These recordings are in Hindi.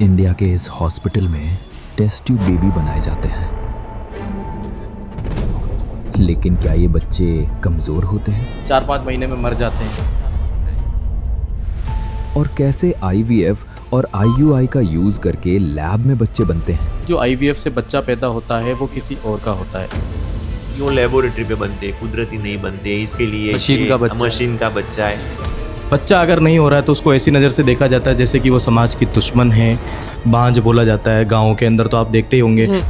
इंडिया के इस हॉस्पिटल में टेस्ट ट्यूब बेबी बनाए जाते हैं, लेकिन क्या ये बच्चे कमजोर होते हैं? 4-5 महीने में मर जाते हैं। और कैसे आईवीएफ और आईयूआई का यूज करके लैब में बच्चे बनते हैं? जो आईवीएफ से बच्चा पैदा होता है वो किसी और का होता है। क्यों लेबोरेटरी पे बनते हैं, कुदरती नहीं बनते? इसके लिए मशीन का बच्चा है। बच्चा अगर नहीं हो रहा है तो उसको ऐसी नज़र से देखा जाता है जैसे कि वो समाज की दुश्मन है, बांझ बोला जाता है। गाँव के अंदर तो आप देखते ही होंगे।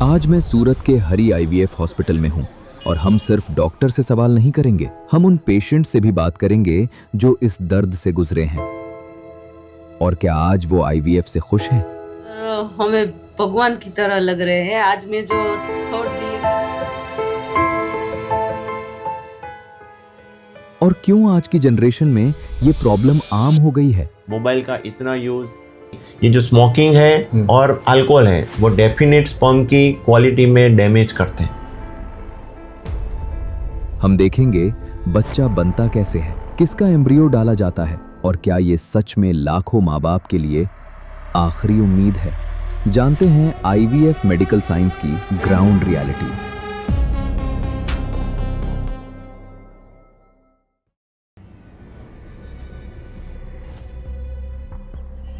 आज मैं सूरत के हरी आईवीएफ हॉस्पिटल में हूँ और हम सिर्फ डॉक्टर से सवाल नहीं करेंगे, हम उन पेशेंट से भी बात करेंगे जो इस दर्द से गुजरे हैं। और क्या आज वो आईवीएफ से खुश हैं? हमें भगवान की तरह लग रहे हैं। आज में जो थॉट दी और क्यों आज की जनरेशन में ये प्रॉब्लम आम हो गई है? मोबाइल का इतना यूज, ये जो स्मोकिंग है और अल्कोहल है वो डेफिनेट स्पर्म की क्वालिटी में डैमेज करते हैं। हम देखेंगे बच्चा बनता कैसे है, किसका एम्ब्रियो डाला जाता है और क्या ये सच में लाखों माँ बाप के लिए आखिरी उम्मीद है। जानते हैं आईवीएफ मेडिकल साइंस की ग्राउंड रियलिटी।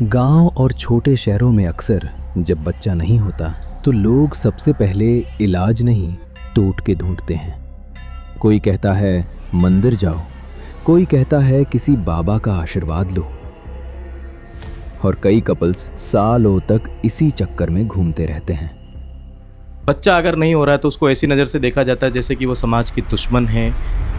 गांव और छोटे शहरों में अक्सर जब बच्चा नहीं होता तो लोग सबसे पहले इलाज नहीं टोटके ढूंढते हैं। कोई कहता है मंदिर जाओ, कोई कहता है किसी बाबा का आशीर्वाद लो, और कई कपल्स सालों तक इसी चक्कर में घूमते रहते हैं। बच्चा अगर नहीं हो रहा है तो उसको ऐसी नज़र से देखा जाता है जैसे कि वो समाज की दुश्मन है,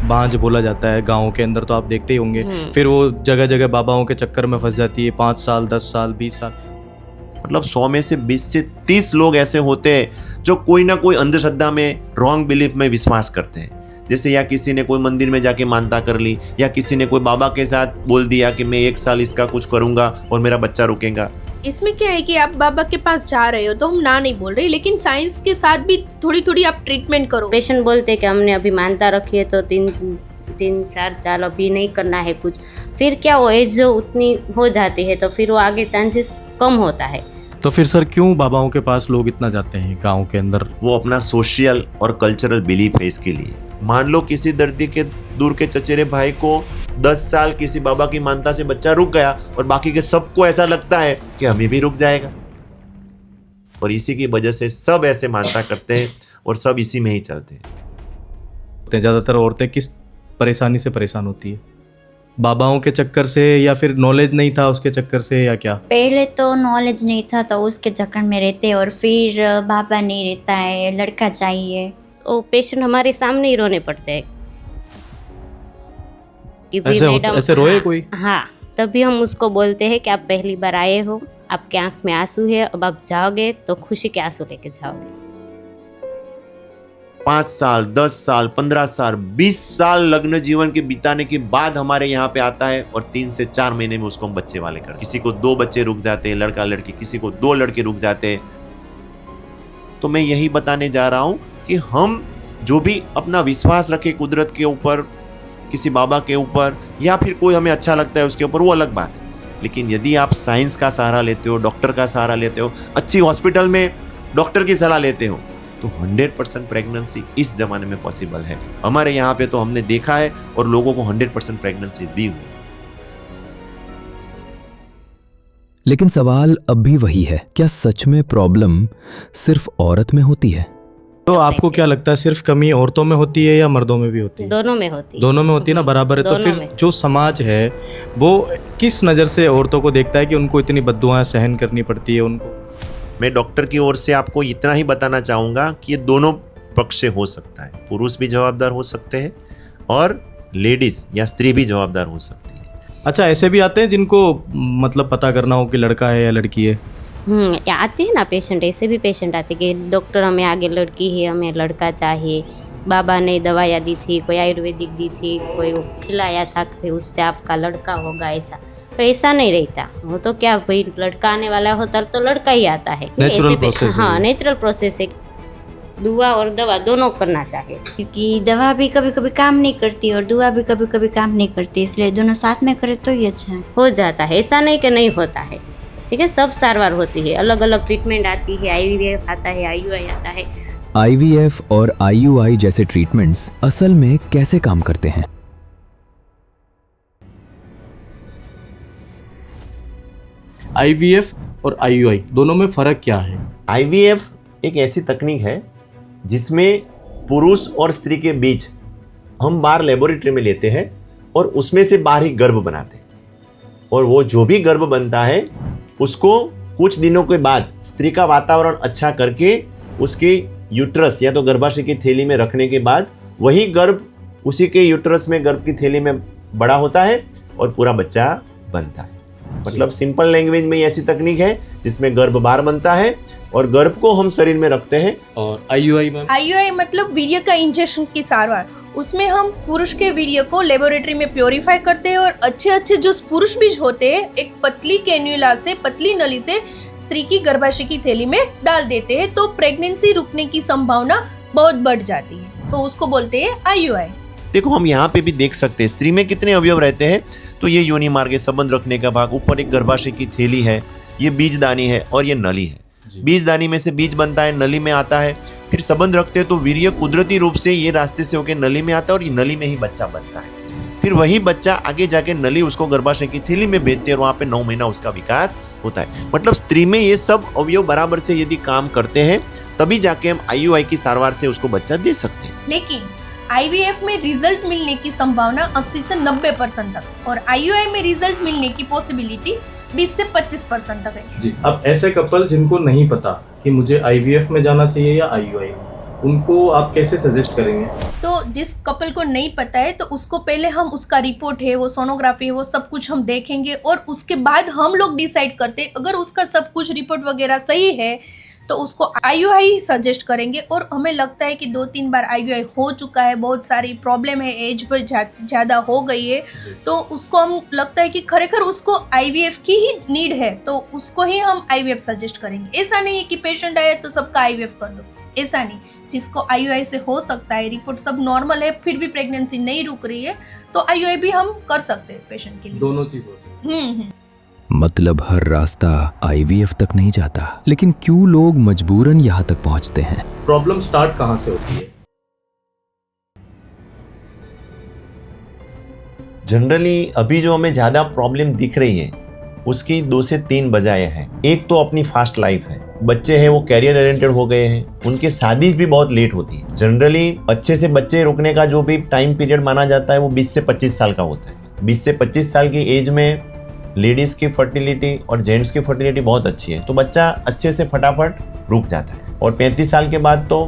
बांझ बोला जाता है। गाँव के अंदर तो आप देखते ही होंगे। फिर वो जगह जगह बाबाओं के चक्कर में फंस जाती है। 5 साल 10 साल 20 साल, मतलब 100 में से 20 से 30 लोग ऐसे होते हैं जो कोई ना कोई अंधश्रद्धा में, रॉन्ग बिलीफ में विश्वास करते हैं। जैसे या किसी ने कोई मंदिर में जाके मानता कर ली, या किसी ने कोई बाबा के साथ बोल दिया कि मैं 1 साल इसका कुछ करूंगा और मेरा बच्चा रुकेगा। इसमें क्या है कि आप बाबा के पास जा रहे हो तो हम ना नहीं बोल रहे, लेकिन साइंस के साथ भी थोड़ी थोड़ी आप ट्रीटमेंट करो। पेशेंट बोलते कि हमने अभी मानता रखी है तो 3-4 साल अभी नहीं करना है कुछ। फिर क्या वो एज जो उतनी हो जाती है तो फिर वो आगे चांसेस कम होता है। तो फिर सर क्यों बाबाओं के पास लोग इतना जाते हैं गाँव के अंदर? वो अपना सोशल और कल्चरल बिलीफ है इसके लिए। मान लो किसी दर्दी के दूर के चचेरे भाई को 10 साल किसी बाबा की मानता से बच्चा रुक गया और बाकी के सबको ऐसा लगता है कि हमें भी रुक जाएगा, और इसी की वजह से सब ऐसे मानता करते हैं और सब इसी में ही चलते हैं। ज़्यादातर औरतें किस परेशानी से परेशान होती है? बाबाओं के चक्कर से, या फिर नॉलेज नहीं था उसके चक्कर से, या क्या? पहले तो नॉलेज नहीं था तो उसके चक्कर में रहते, और फिर बाबा नहीं रहता है, लड़का चाहिए। वो पेशेंट हमारे सामने ही रोने पड़ते हैं कि ऐसे रोए कोई? हाँ, तभी हम उसको बोलते हैं कि आप पहली बार आए हो, आपके आंख में आंसू है, अब आप जाओगे तो खुशी के आंसू लेके जाओगे। 5 साल 10 साल 15 साल 20 साल लग्न जीवन के बिताने के बाद हमारे यहाँ पे आता है, और 3 से 4 महीने में उसको हम बच्चे वाले कर, किसी को 2 बच्चे रुक जाते हैं, लड़का लड़की, किसी को 2 लड़के रुक जाते हैं। तो मैं यही बताने जा रहा हूँ कि हम जो भी अपना विश्वास रखे कुदरत के ऊपर, किसी बाबा के ऊपर, या फिर कोई हमें अच्छा लगता है उसके ऊपर, वो अलग बात है। लेकिन यदि आप साइंस का सहारा लेते हो, डॉक्टर का सहारा लेते हो, अच्छी हॉस्पिटल में डॉक्टर की सलाह लेते हो, तो 100% प्रेगनेंसी इस जमाने में पॉसिबल है। हमारे यहाँ पे तो हमने देखा है और लोगों को 100% प्रेगनेंसी दी हुई। लेकिन सवाल अब भी वही है, क्या सच में प्रॉब्लम सिर्फ औरत में होती है? तो आपको क्या लगता है, सिर्फ कमी औरतों में होती है या मर्दों में भी होती है? दोनों में होती है। दोनों में होती है ना, बराबर है। तो फिर जो समाज है वो किस नज़र से औरतों को देखता है कि उनको इतनी बद्दुआएं सहन करनी पड़ती है उनको? मैं डॉक्टर की ओर से आपको इतना ही बताना चाहूँगा कि ये दोनों पक्ष से हो सकता है। पुरुष भी जवाबदार हो सकते हैं और लेडीज या स्त्री भी जवाबदार हो सकती है। अच्छा, ऐसे भी आते हैं जिनको मतलब पता करना हो कि लड़का है या लड़की है? आते हैं ना पेशेंट, ऐसे भी पेशेंट आते कि डॉक्टर हमें आगे लड़की है, हमें लड़का चाहिए। बाबा ने दवाइयाँ दी थी, कोई आयुर्वेदिक दी थी, कोई खिलाया था कि उससे आपका लड़का होगा, ऐसा। पर ऐसा नहीं रहता। वो तो क्या भाई, लड़का आने वाला होता तो लड़का ही आता है। नेचुरल प्रोसेस है। हाँ, नेचुरल प्रोसेस है। दुआ और दवा दोनों करना चाहिए, क्योंकि दवा भी कभी कभी काम नहीं करती और दुआ भी कभी कभी काम नहीं करती, इसलिए दोनों साथ में करे तो ही अच्छा है। हो जाता है, ऐसा नहीं कि नहीं होता है। ठीक है, सब सारवार होती है, अलग अलग ट्रीटमेंट आती है, IVF आता है, IUI आता है। IVF और IUI जैसे ट्रीटमेंट्स असल में कैसे काम करते हैं? IVF और IUI दोनों में फ़र्क क्या है? IVF एक ऐसी तकनीक है जिसमें पुरुष और स्त्री के बीच हम बाहर लेबोरेटरी में लेते हैं और उसमें से बाहर ही गर्भ बनाते हैं, और वो जो भी गर्भ बनता है उसको कुछ दिनों के बाद स्त्री का वातावरण अच्छा करके उसके यूट्रस या तो गर्भाशय की थैली में रखने के बाद वही गर्भ उसी के यूट्रस में गर्भ की थैली में बड़ा होता है और पूरा बच्चा बनता है। मतलब सिंपल लैंग्वेज में ऐसी तकनीक है जिसमें गर्भ बाहर बनता है और गर्भ को हम शरीर में रखते हैं। और IUI में? IUI मतलब वीर्य का इंजेक्शन की सारवार। उसमें हम पुरुष के वीर्य को लेबोरेटरी में प्योरीफाई करते हैं और अच्छे अच्छे जो पुरुष बीज होते हैं एक पतली कैन्युला से, पतली नली से स्त्री की गर्भाशय की थैली में डाल देते हैं, तो प्रेगनेंसी रुकने की संभावना बहुत बढ़ जाती है, तो उसको बोलते हैं IUI। देखो हम यहाँ पे भी देख सकते हैं स्त्री में कितने अवयव रहते हैं। तो ये योनि मार्ग, संबंध रखने का भाग, ऊपर एक गर्भाशय की थैली है, ये बीजदानी है और ये नली है। बीजदानी में से बीज बनता है, नली में आता है, फिर संबंध रखते हैं तो वीर्य कुदरती रूप से ये रास्ते से होकर नली में आता है और ये नली में ही बच्चा बनता है। फिर वही बच्चा आगे जाके नली उसको गर्भाशय की थैली में भेजते हैं और वहाँ पे 9 महीना उसका विकास होता है। मतलब स्त्री में ये सब अवयव बराबर से यदि काम करते हैं तभी जाके हम IUI की सारवार से उसको बच्चा दे सकते हैं। लेकिन IVF में रिजल्ट मिलने की संभावना 80 से 90% तक और IUI में रिजल्ट मिलने की पॉसिबिलिटी 20 से 25% तक है। जी, अब ऐसे कपल जिनको नहीं पता कि मुझे IVF में जाना चाहिए या IUI में, उनको आप कैसे सजेस्ट करेंगे? तो जिस कपल को नहीं पता है तो उसको पहले हम उसका रिपोर्ट है, वो सोनोग्राफी है, वो सब कुछ हम देखेंगे और उसके बाद हम लोग डिसाइड करते हैं। अगर उसका सब कुछ रिपोर्ट वगैरह सही है तो उसको IUI ही सजेस्ट करेंगे। और हमें लगता है कि 2-3 बार IUI हो चुका है, बहुत सारी प्रॉब्लम है, एज पर ज़्यादा हो गई है, तो उसको हम लगता है कि खरेखर उसको IVF की ही नीड है, तो उसको ही हम IVF सजेस्ट करेंगे। ऐसा नहीं है कि पेशेंट आया तो सबका IVF कर दो, ऐसा नहीं। जिसको IUI से हो सकता है, रिपोर्ट सब नॉर्मल है, फिर भी प्रेगनेंसी नहीं रुक रही है, तो IUI भी हम कर सकते हैं पेशेंट के लिए। दोनों चीज हो सकती है। मतलब हर रास्ता IVF तक नहीं जाता, लेकिन क्यों लोग मजबूरन यहाँ तक पहुँचते हैं? प्रॉब्लम स्टार्ट कहाँ से होती है? जनरली अभी जो हमें ज्यादा प्रॉब्लम दिख रही है उसकी 2 से 3 वजह हैं। एक तो अपनी फास्ट लाइफ है, बच्चे हैं वो कैरियर ओरिएंटेड हो गए हैं, उनके शादी भी बहुत लेट होती है। जनरली अच्छे से बच्चे रुकने का जो भी टाइम पीरियड माना जाता है वो 20 से 25 साल का होता है। 20 से 25 साल की एज में लेडीज की फर्टिलिटी और जेंट्स की फर्टिलिटी बहुत अच्छी है, तो बच्चा अच्छे से फटाफट रुक जाता है। और 35 साल के बाद तो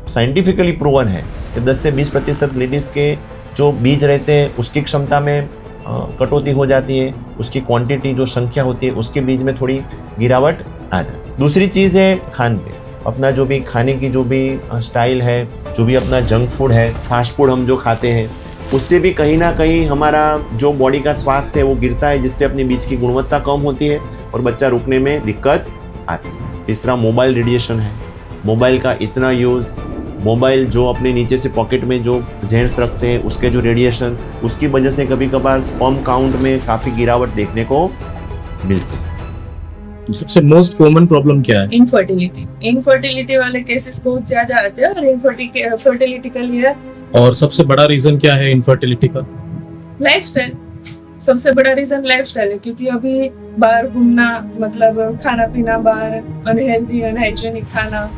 साइंटिफिकली प्रूवन है कि 10 से 20% लेडीज के जो बीज रहते हैं उसकी क्षमता में कटौती हो जाती है, उसकी क्वांटिटी जो संख्या होती है उसके बीज में थोड़ी गिरावट आ जाती है। दूसरी चीज़ है खान पे, अपना जो भी खाने की जो भी स्टाइल है, जो भी अपना जंक फूड है, फास्ट फूड हम जो खाते हैं, उससे भी कहीं ना कहीं हमारा जो बॉडी का स्वास्थ्य है वो गिरता है, जिससे अपनी बीज की गुणवत्ता कम होती है और बच्चा रुकने में दिक्कत आती है। तीसरा मोबाइल रेडिएशन है, मोबाइल का इतना यूज़, मोबाइल जो अपने नीचे से पॉकेट में जो जेंट्स रखते हैं उसके जो रेडिएशन, उसकी वजह से कभी कभार स्पर्म काउंट में काफ़ी गिरावट देखने को मिलती है। सबसे मोस्ट कॉमन प्रॉब्लम क्या है? इनफर्टिलिटी वाले केसेस बहुत ज्यादा आते हैं और इनफर्टिलिटी के लिए और सबसे बड़ा रीजन क्या है इनफर्टिलिटी का? लाइफस्टाइल सबसे बड़ा रीजन लाइफस्टाइल है, क्योंकि अभी बाहर घूमना, मतलब खाना पीना बाहर, अनहेल्दी अनहाइजीनिक खाना,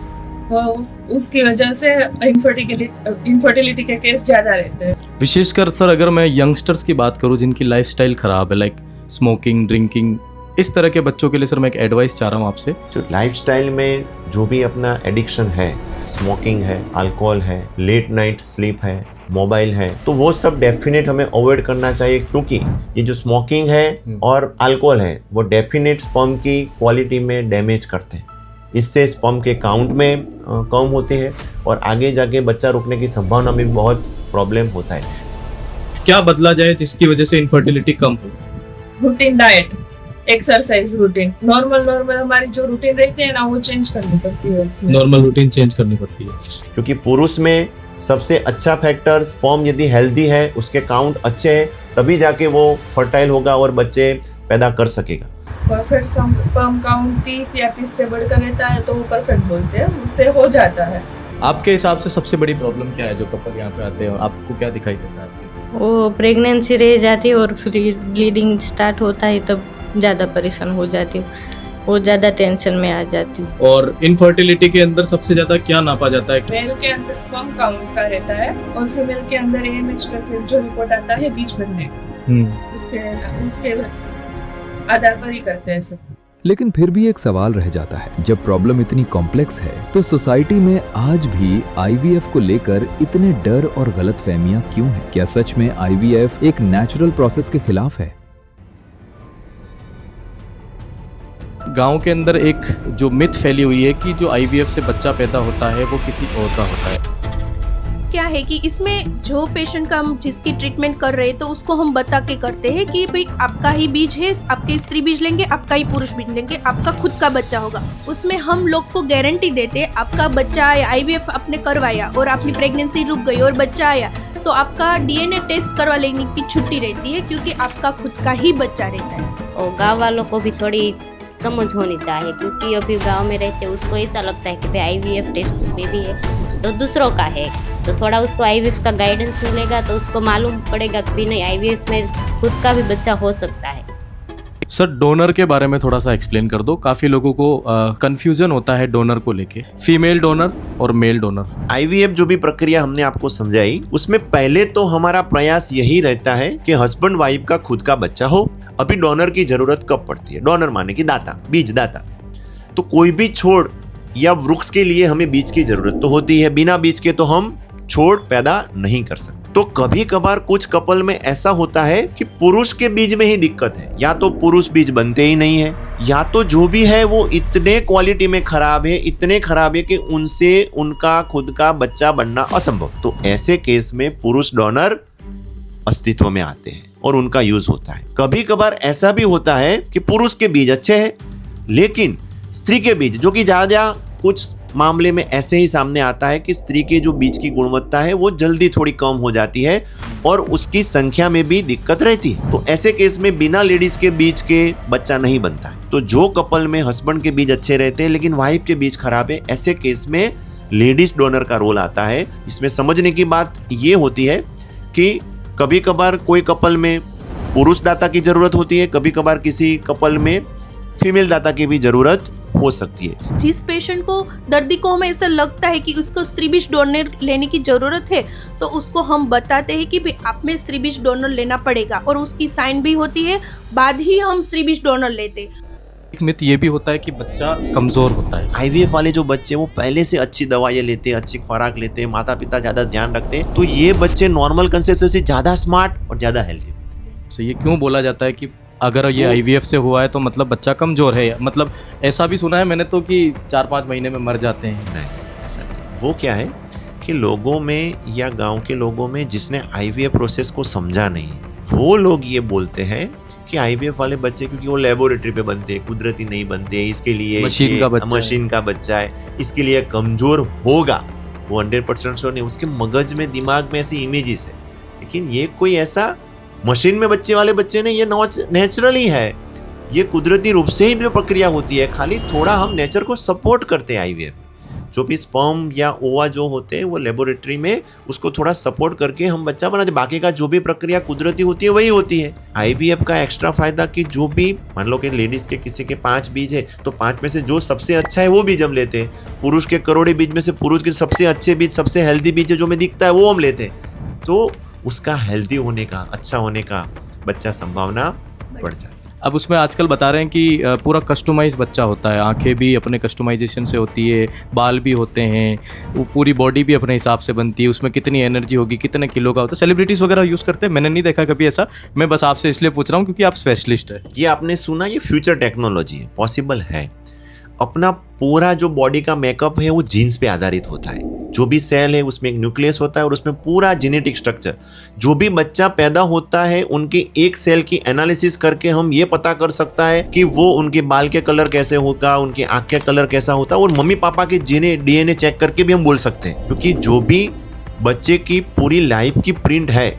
उसकी वजह से इनफर्टिलिटी के केस ज्यादा रहते हैं। विशेषकर सर अगर मैं यंगस्टर्स की बात करूं जिनकी लाइफस्टाइल खराब है, लाइक स्मोकिंग, ड्रिंकिंग, इस तरह के बच्चों के लिए सर मैं एक एडवाइस चाह रहा हूं आपसे। जो लाइफस्टाइल में जो भी अपना एडिक्शन है, स्मोकिंग है, अल्कोहल है, लेट नाइट स्लीप है, मोबाइल है, तो वो सब डेफिनेट हमें अवॉइड करना चाहिए, क्योंकि ये जो स्मोकिंग है और अल्कोहल है वो डेफिनेट स्पर्म की क्वालिटी में डैमेज करते हैं। इससे स्पर्म के काउंट में कम होती है और आगे जाके बच्चा रुकने की संभावना में बहुत प्रॉब्लम होता है। क्या बदला जाए जिसकी वजह से इनफर्टिलिटी कम हो? Routine diet, exercise routine, normal हमारी जो रूटीन रहती है ना वो चेंज करनी पड़ती है। उसमें नॉर्मल रूटीन चेंज करनी पड़ती है, क्योंकि पुरुष में सबसे अच्छा फैक्टर स्पर्म यदि हेल्दी है, उसके काउंट अच्छे हैं, तभी जाके वो फर्टाइल होगा और बच्चे पैदा कर सकेगा। परफेक्ट स्पर्म काउंट 30 या 30 से बढ़कर रहता है तो वो परफेक्ट बोलते हैं, उससे हो जाता है। आपके हिसाब से सबसे बड़ी प्रॉब्लम क्या है जो कपल यहाँ पे आते हैं, आपको क्या दिखाई देता है आपके? वो प्रेगनेंसी रह जाती है और फिर ब्लीडिंग स्टार्ट होता है तब ज़्यादा परेशान हो जाती हूँ, वो ज़्यादा टेंशन में आ जाती हूँ। और इनफर्टिलिटी के अंदर सबसे ज्यादा क्या नापा जाता है? मेल के अंदर स्पर्म काउंट का रहता है और फीमेल के अंदर AMH करके जो रिपोर्ट आता है बीज बनने, उसके आधार पर ही करते हैं सब। लेकिन फिर भी एक सवाल रह जाता है, जब प्रॉब्लम इतनी कॉम्प्लेक्स है तो सोसाइटी में आज भी आईवीएफ को लेकर इतने डर और गलतफहमियां क्यों हैं? क्या सच में आईवीएफ एक नेचुरल प्रोसेस के खिलाफ है? गांव के अंदर एक जो मिथ फैली हुई है कि जो आईवीएफ से बच्चा पैदा होता है वो किसी और का होता है। क्या है कि इसमें जो पेशेंट का हम जिसकी ट्रीटमेंट कर रहे हैं तो उसको हम बता के करते हैं कि भाई आपका ही बीज है, आपके स्त्री बीज लेंगे, आपका ही पुरुष बीज लेंगे, आपका खुद का बच्चा होगा। उसमें हम लोग को गारंटी देते हैं, आपका बच्चा आया, आईवीएफ आपने करवाया और आपकी प्रेगनेंसी रुक गई और बच्चा आया तो आपका डीएनए टेस्ट करवा लेने की छुट्टी रहती है, क्योंकि आपका खुद का ही बच्चा रहता है। और गाँव वालों को भी थोड़ी समझ होनी चाहिए, क्योंकि अभी गांव में रहते उसको ऐसा लगता है कि भाई आईवीएफ टेस्ट बेबी है तो दूसरों का है, तो थोड़ा उसको आईवीएफ का गाइडेंस मिलेगा तो उसको मालूम पड़ेगा कि नहीं आईवीएफ में खुद का भी बच्चा हो सकता है। सर डोनर के बारे में थोड़ा सा एक्सप्लेन कर दो, काफी लोगों को कंफ्यूजन होता है डोनर को लेके, फीमेल डोनर और मेल डोनर। आईवीएफ जो भी प्रक्रिया हमने आपको समझाई उसमें पहले तो हमारा प्रयास यही रहता है कि हस्बैंड वाइफ का खुद का बच्चा हो। अभी डोनर की जरूरत कब पड़ती है? डोनर माने कि दाता, बीज दाता। तो कोई भी छोड़ या वृक्ष के लिए हमें बीज की जरूरत तो होती है, बिना बीज के तो हम छोड़ पैदा नहीं कर सकते। तो कभी कभार कुछ कपल में ऐसा होता है कि पुरुष के बीज में ही दिक्कत है, या तो पुरुष बीज बनते ही नहीं है, या तो जो भी है वो इतने क्वालिटी में खराब है, इतने खराब है कि उनसे उनका खुद का बच्चा बनना असंभव। तो ऐसे केस में पुरुष डोनर अस्तित्व में आते हैं और उनका यूज होता है। कभी कभार ऐसा भी होता है कि पुरुष के बीज अच्छे हैं लेकिन स्त्री के बीज, जो कि ज्यादा कुछ मामले में ऐसे ही सामने आता है कि स्त्री के जो बीज की गुणवत्ता है वो जल्दी थोड़ी कम हो जाती है और उसकी संख्या में भी दिक्कत रहती है। तो ऐसे केस में बिना लेडीज के बीज के बच्चा नहीं बनता है। तो जो कपल में हस्बैंड के बीज अच्छे रहते हैं लेकिन वाइफ के बीज खराब है, ऐसे केस में लेडीज डोनर का रोल आता है। इसमें समझने की बात ये होती है कि कभी कभार कोई कपल में पुरुष दाता की जरूरत होती है, कभी कभार किसी कपल में फीमेल दाता की भी जरूरत हो सकती है। जिस पेशेंट को दर्दी को हमें ऐसा लगता है कि उसको स्त्री बीज डोनर लेने की जरूरत है तो उसको हम बताते हैं कि भाई आप में स्त्री बीज डोनर लेना पड़ेगा और उसकी साइन भी होती है, बाद ही हम स्त्री बीज डोनर लेते। एक मिथ ये भी होता है कि बच्चा कमजोर होता है। आईवीएफ वाले जो बच्चे वो पहले से अच्छी दवाइयाँ लेते हैं, अच्छी खुराक लेते हैं, माता पिता ज्यादा ध्यान रखते हैं, तो ये बच्चे नॉर्मल कंसेप्शन से ज्यादा स्मार्ट और ज्यादा हेल्दी। तो ये क्यों बोला जाता है कि अगर ये आईवीएफ से हुआ है तो मतलब बच्चा कमजोर है? मतलब ऐसा भी सुना है मैंने तो कि 4-5 महीने में मर जाते हैं। नहीं, ऐसा नहीं। वो क्या है कि लोगों में या गांव के लोगों में जिसने आईवीएफ प्रोसेस को समझा नहीं है, वो लोग ये बोलते हैं कि आईवीएफ वाले बच्चे क्योंकि वो लेबोरेटरी पे बनते हैं, कुदरती नहीं बनते, इसके लिए मशीन का बच्चा है, इसके लिए कमजोर होगा। वो 100% श्योर नहीं, उसके मगज में दिमाग में ऐसी इमेजेस है। लेकिन ये कोई ऐसा मशीन में बच्चे वाले बच्चे नहीं, ये नेचुरली है, ये कुदरती रूप से ही जो प्रक्रिया होती है। खाली थोड़ा हम नेचर को सपोर्ट करते हैं आईवीएफ। जो भी स्पर्म या ओवा जो होते हैं वो लेबोरेटरी में उसको थोड़ा सपोर्ट करके हम बच्चा बनाते। बाकी का जो भी प्रक्रिया कुदरती होती है वही होती है। आईवीएफ का एक्स्ट्रा फायदा कि जो भी मान लो कि लेडीज के किसी के 5 बीज है तो 5 में से जो सबसे अच्छा है वो बीज हम लेते हैं। पुरुष के करोड़ों बीज में से पुरुष के सबसे अच्छे बीज, सबसे हेल्दी बीज जो हमें दिखता है वो हम लेते हैं। तो उसका हेल्दी होने का, अच्छा होने का बच्चा संभावना बढ़ जाती है। अब उसमें आजकल बता रहे हैं कि पूरा कस्टमाइज बच्चा होता है, आंखें भी अपने कस्टमाइजेशन से होती है, बाल भी होते हैं, वो पूरी बॉडी भी अपने हिसाब से बनती है, उसमें कितनी एनर्जी होगी, कितने किलो का होता है। सेलिब्रिटीज़ वगैरह यूज़ करते हैं, मैंने नहीं देखा कभी ऐसा। मैं बस आपसे इसलिए पूछ रहा हूँ क्योंकि आप स्पेशलिस्ट है। ये आपने सुना, ये फ्यूचर टेक्नोलॉजी है, पॉसिबल है। अपना पूरा जो बॉडी का मेकअप है वो जीन्स पे आधारित होता है। जो भी सेल है उसमें एक न्यूक्लियस होता है और उसमें पूरा जेनेटिक स्ट्रक्चर, जो भी बच्चा पैदा होता है उनके एक सेल की एनालिसिस करके हम ये पता कर सकता है कि वो उनके बाल के कलर कैसे होगा, उनके आँख के कलर कैसा होता है, और मम्मी पापा के डीएनए चेक करके भी हम बोल सकते हैं। क्योंकि जो भी बच्चे की पूरी लाइफ की प्रिंट है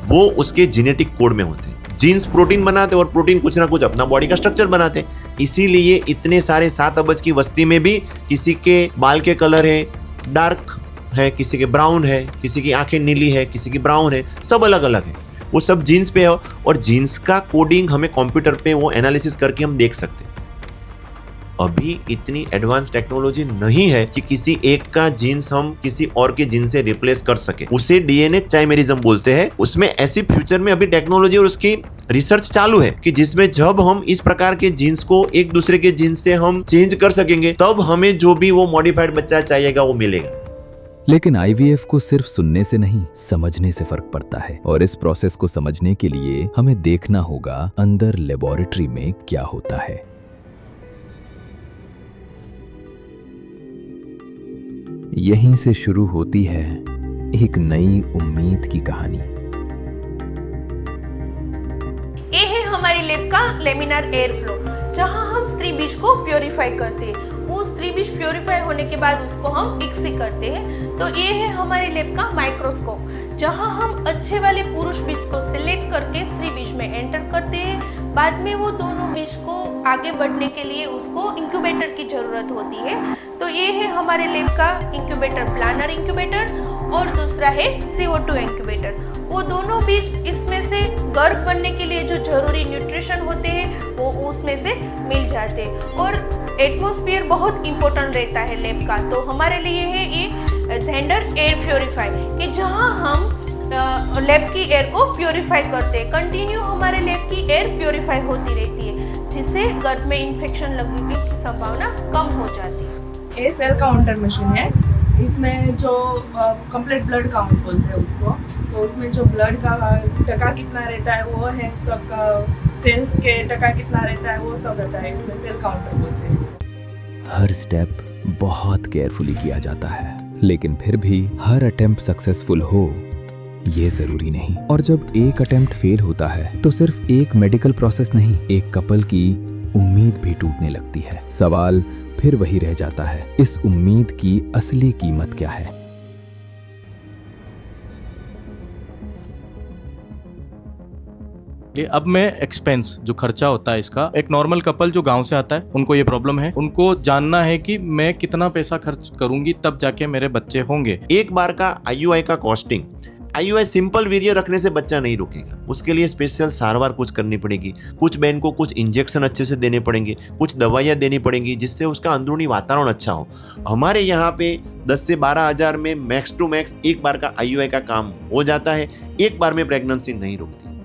वो उसके जेनेटिक कोड में होते हैं। जीन्स प्रोटीन बनाते और प्रोटीन कुछ ना कुछ अपना बॉडी का स्ट्रक्चर बनाते। इसीलिए इतने सारे 7 अरब की वस्ती में भी किसी के बाल के कलर है डार्क है, किसी के ब्राउन है, किसी की आंखें नीली है, किसी की ब्राउन है, सब अलग अलग है। वो सब जीन्स पे है और जीन्स का कोडिंग हमें कंप्यूटर पे वो एनालिसिस करके हम देख सकते हैं। अभी इतनी एडवांस टेक्नोलॉजी नहीं है कि किसी एक का जीन्स हम किसी और के जीन से रिप्लेस कर सके। उसे डीएनए चाइमेरिज्म बोलते हैं। उसमें ऐसी फ्यूचर में अभी टेक्नोलॉजी और उसकी रिसर्च चालू है कि जिसमें जब हम इस प्रकार के जीन्स को एक दूसरे के जीन से हम चेंज कर सकेंगे तब हमें जो भी वो मॉडिफाइड बच्चा चाहिएगा वो मिलेगा। लेकिन आईवीएफ को सिर्फ सुनने से नहीं, समझने से फर्क पड़ता है। और इस प्रोसेस को समझने के लिए हमें देखना होगा अंदर लेबोरेटरी में क्या होता है। यहीं से शुरू होती है एक नई उम्मीद की कहानी। ये है हमारी लैब का लेमिनार एयर फ्लो, जहां हम स्त्री बीज को प्योरीफाई करते हैं। वो स्त्री बीज प्योरीफाई होने के बाद उसको हम इक्सी करते हैं। तो ये है हमारी लैब का माइक्रोस्कोप, जहां हम अच्छे वाले पुरुष बीज को सिलेक्ट करके स्त्री बीज में एंटर करते हैं। बाद में वो दोनों बीज को आगे बढ़ने के लिए उसको इंक्यूबेटर की जरूरत होती है। तो ये है हमारे लैब का इंक्यूबेटर, प्लानर इंक्यूबेटर, और दूसरा है CO2 इंक्यूबेटर। वो दोनों बीज इसमें से गर्भ बनने के लिए जो जरूरी न्यूट्रिशन होते हैं वो उसमें से मिल जाते हैं। और एटमॉस्फेयर बहुत इंपॉर्टेंट रहता है लैब का। तो हमारे लिए है ये जेंडर एयर प्योरीफाई, कि जहाँ हम लैब की एयर को प्योरीफाई करते हैं। कंटिन्यू हमारे लैब की एयर प्योरीफाई होती रहती है, जिससे गर्भ में इन्फेक्शन लगने की संभावना कम हो जाती है। ये सेल काउंटर मशीन है। इसमें जो कंप्लीट ब्लड काउंट बोलते हैं उसको, तो उसमें जो ब्लड का टका कितना रहता है वो है, सबका सेल्स के टका कितना रहता है वो सब रहता है। इसमें सेल काउंटर बोलते हैं इसको। हर स्टेप बहुत केयरफुली किया जाता है, लेकिन फिर भी हर अटेम्प्ट सक्सेसफुल हो ये जरूरी नहीं। और जब एक अटेम्प्ट फेल होता है तो सिर्फ एक मेडिकल प्रोसेस नहीं, एक कपल की उम्मीद भी टूटने लगती है। सवाल फिर वही रह जाता है, इस उम्मीद की असली कीमत क्या है? अब मैं एक्सपेंस जो खर्चा होता है इसका, एक नॉर्मल कपल जो गांव से आता है उनको ये प्रॉब्लम है, उनको जानना है कि मैं कितना पैसा खर्च करूंगी तब जाके मेरे बच्चे होंगे। एक बार का IUI का कॉस्टिंग, IUI सिंपल वीर्य रखने से बच्चा नहीं रुकेगा। उसके लिए स्पेशल सारवार कुछ करनी पड़ेगी, कुछ बहन को कुछ इंजेक्शन अच्छे से देने पड़ेंगे, कुछ दवाइयाँ देनी पड़ेंगी जिससे उसका अंदरूनी वातावरण अच्छा हो। हमारे यहाँ पे 10 से 12 हज़ार में मैक्स टू मैक्स एक बार का IUI का काम हो जाता है। एक बार में प्रेगनेंसी नहीं रुकती।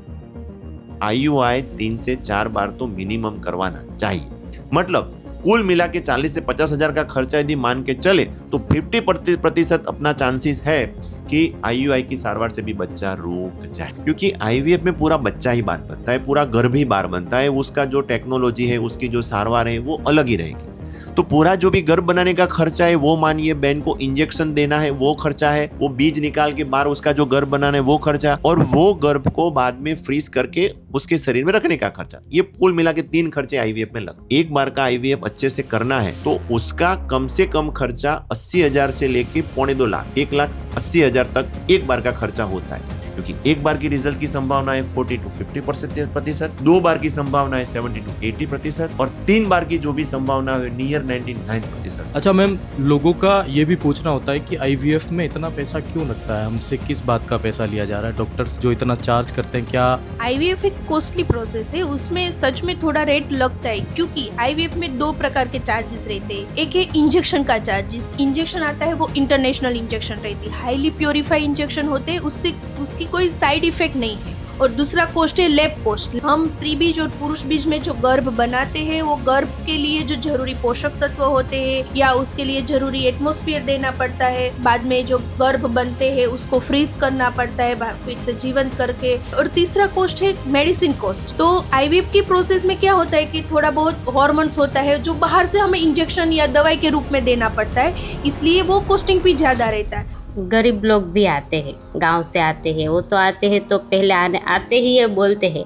IUI 3 से 4 बार तो मिनिमम करवाना चाहिए। मतलब कुल मिला के 40 से 50 हज़ार का खर्चा यदि मान के चले तो 50% अपना चांसेस है कि IUI की सारवार से भी बच्चा रुक जाए। क्योंकि IVF में पूरा बच्चा ही बार बनता है, पूरा गर्भ ही बार बनता है। उसका जो टेक्नोलॉजी है, उसकी जो सारवार है वो अलग ही रहेगी। तो पूरा जो भी गर्भ बनाने का खर्चा है वो मानिए, बहन को इंजेक्शन देना है वो खर्चा है, वो बीज निकाल के बाहर उसका जो गर्भ बनाना है वो खर्चा, और वो गर्भ को बाद में फ्रीज करके उसके शरीर में रखने का खर्चा। ये कुल मिला के 3 खर्चे IVF में लगते। एक बार का IVF अच्छे से करना है तो उसका कम से कम खर्चा 80,000 से लेके 2.25 लाख, 1,80,000 तक एक बार का खर्चा होता है। क्योंकि एक बार की रिजल्ट की संभावना है 40 to 50%, 2 बार की संभावना है 70 to 80%, और 3 बार की जो भी संभावना है नियर 99%। अच्छा मैम, लोगों का ये भी पूछना होता है कि IVF में इतना पैसा क्यों लगता है, हमसे किस बात का पैसा लिया जा रहा है? डॉक्टर्स जो इतना चार्ज करते हैं, क्या IVF एक कॉस्टली प्रोसेस है, उसमें सच में थोड़ा रेट लगता है। क्योंकि IVF में 2 प्रकार के चार्जेस रहते हैं। एक है इंजेक्शन का चार्जेस, इंजेक्शन आता है वो इंटरनेशनल इंजेक्शन रहती है, हाईली प्योरीफाई इंजेक्शन होते हैं, उससे उसकी कोई साइड इफेक्ट नहीं है। और दूसरा कॉस्ट है लैब कॉस्ट। हम स्त्री बीज और पुरुष बीज में जो गर्भ बनाते हैं वो गर्भ के लिए जो जरूरी पोषक तत्व होते हैं या उसके लिए जरूरी एटमॉस्फेयर देना पड़ता है। बाद में जो गर्भ बनते हैं उसको फ्रीज करना पड़ता है फिर से जीवंत करके। और तीसरा कॉस्ट है मेडिसिन कॉस्ट। तो IVF की प्रोसेस में क्या होता है कि थोड़ा बहुत हार्मोन्स होता है जो बाहर से हमें इंजेक्शन या दवाई के रूप में देना पड़ता है, इसलिए वो कॉस्टिंग भी ज्यादा रहता है। गरीब लोग भी आते हैं, गांव से आते हैं, वो तो आते हैं तो पहले आते ही ये बोलते हैं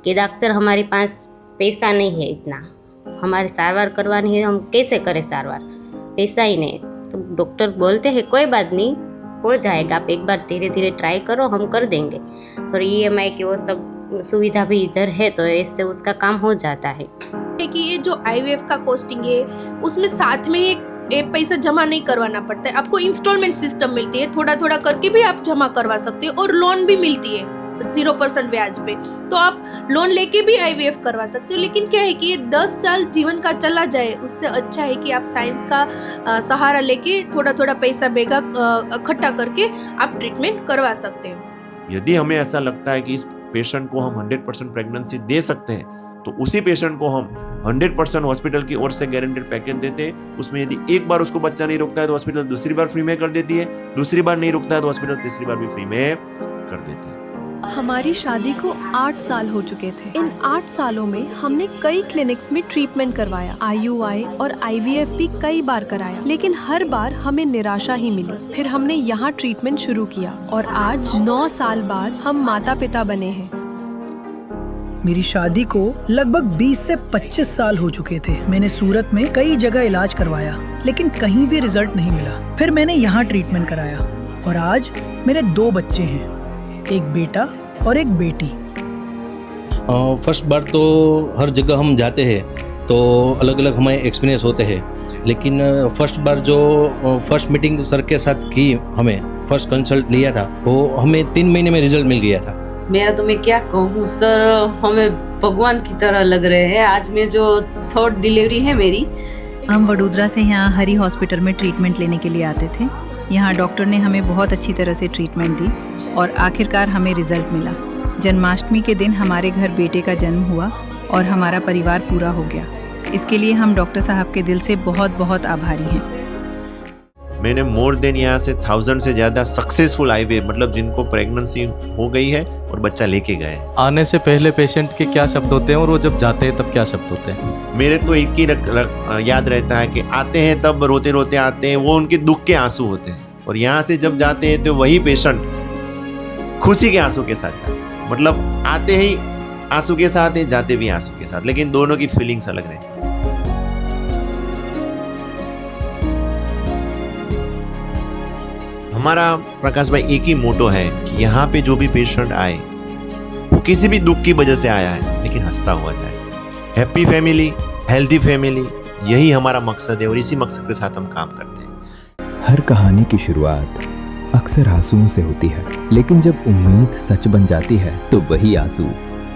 कि डॉक्टर हमारे पास पैसा नहीं है इतना, हमारी सारवार करवानी है, हम कैसे करें सारवार, पैसा ही नहीं। तो डॉक्टर बोलते हैं कोई बात नहीं, हो जाएगा, आप एक बार धीरे धीरे ट्राई करो, हम कर देंगे। थोड़ी EMI की वो सब सुविधा भी इधर है तो इससे उसका काम हो जाता है। कि ये जो आईवीएफ का कॉस्टिंग है उसमें साथ में एक पैसा जमा नहीं करवाना पड़ता है, आपको इंस्टॉलमेंट सिस्टम मिलती है, थोड़ा थोड़ा करके भी आप जमा करवा सकते हो और लोन भी मिलती है 0% ब्याज पे, तो आप लोन लेके भी आईवीएफ करवा सकते हो। लेकिन क्या है कि ये 10 साल जीवन का चला जाए उससे अच्छा है कि आप साइंस का सहारा लेके थोड़ा थोड़ा पैसा बेगा इकट्ठा करके आप ट्रीटमेंट करवा सकते हो। यदि हमें ऐसा लगता है कि इस पेशेंट को हम 100% प्रेगनेंसी दे सकते हैं तो उसी पेशेंट को हम 100% हॉस्पिटल की ओर से गारंटेड पैकेज देते हैं। उसमें यदि एक बार उसको बच्चा नहीं रुकता है तो हॉस्पिटल दूसरी बार फ्री में कर देती है, दूसरी बार नहीं रुकता है तो हॉस्पिटल तीसरी बार भी फ्री में कर देती है। हमारी शादी को 8 साल हो चुके थे। इन 8 सालों में हमने कई क्लिनिक्स में ट्रीटमेंट करवाया, IUI और IVF भी कई बार कराया, लेकिन हर बार हमें निराशा ही मिली। फिर हमने यहाँ ट्रीटमेंट शुरू किया और आज 9 साल बाद हम माता पिता बने हैं। मेरी शादी को लगभग 20 से 25 साल हो चुके थे। मैंने सूरत में कई जगह इलाज करवाया लेकिन कहीं भी रिजल्ट नहीं मिला। फिर मैंने यहाँ ट्रीटमेंट कराया और आज मेरे 2 बच्चे हैं, एक बेटा और एक बेटी। फर्स्ट बार तो हर जगह हम जाते हैं तो अलग अलग हमें एक्सपीरियंस होते हैं, लेकिन फर्स्ट बार जो फर्स्ट मीटिंग सर के साथ की, हमें फर्स्ट कंसल्ट लिया था, वो हमें 3 महीने में रिजल्ट मिल गया था। मेरा तो मैं क्या कहूँ सर, हमें भगवान की तरह लग रहे हैं। आज में जो 3rd डिलीवरी है मेरी। हम वडोदरा से यहाँ हरी हॉस्पिटल में ट्रीटमेंट लेने के लिए आते थे। यहाँ डॉक्टर ने हमें बहुत अच्छी तरह से ट्रीटमेंट दी और आखिरकार हमें रिजल्ट मिला। जन्माष्टमी के दिन हमारे घर बेटे का जन्म हुआ और हमारा परिवार पूरा हो गया। इसके लिए हम डॉक्टर साहब के दिल से बहुत बहुत आभारी हैं। मैंने मोर देन यहाँ से 1000 से ज्यादा सक्सेसफुल आईवीएफ, मतलब जिनको प्रेगनेंसी हो गई है और बच्चा लेके गए। आने से पहले पेशेंट के क्या शब्द होते हैं और वो जब जाते हैं तब क्या शब्द होते हैं? मेरे तो एक ही याद रहता है कि आते हैं तब रोते रोते आते हैं, वो उनके दुख के आंसू होते हैं, और यहाँ से जब जाते हैं तो वही पेशेंट खुशी के आंसू के साथ जाते हैं। मतलब आते ही आंसू के साथ है, जाते भी आंसू के साथ, लेकिन दोनों की फीलिंग्स अलग रहती है। हमारा प्रकाश भाई एक ही मोटो है कि यहाँ पे जो भी पेशेंट आए वो किसी भी दुख की वजह से आया है लेकिन हंसता हुआ जाए। हैप्पी फैमिली, हेल्दी फैमिली, यही हमारा मकसद है और इसी मकसद के साथ हम काम करते हैं। हर कहानी की शुरुआत अक्सर आंसुओं से होती है, लेकिन जब उम्मीद सच बन जाती है तो वही आंसू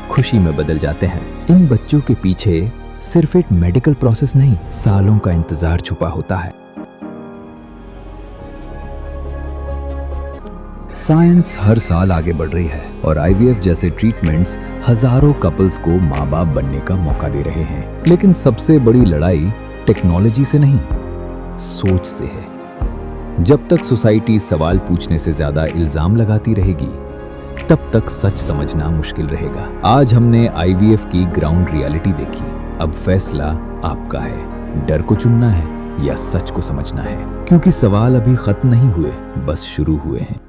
खुशी में बदल जाते हैं। इन बच्चों के पीछे सिर्फ एक मेडिकल प्रोसेस नहीं, सालों का इंतजार छुपा होता है। साइंस हर साल आगे बढ़ रही है और आईवीएफ जैसे ट्रीटमेंट्स हजारों कपल्स को माँ बाप बनने का मौका दे रहे हैं। लेकिन सबसे बड़ी लड़ाई टेक्नोलॉजी से नहीं, सोच से है। जब तक सोसाइटी सवाल पूछने से ज्यादा इल्जाम लगाती रहेगी, तब तक सच समझना मुश्किल रहेगा। आज हमने आईवीएफ की ग्राउंड रियलिटी देखी। अब फैसला आपका है, डर को चुनना है या सच को समझना है, क्योंकि सवाल अभी खत्म नहीं हुए, बस शुरू हुए हैं।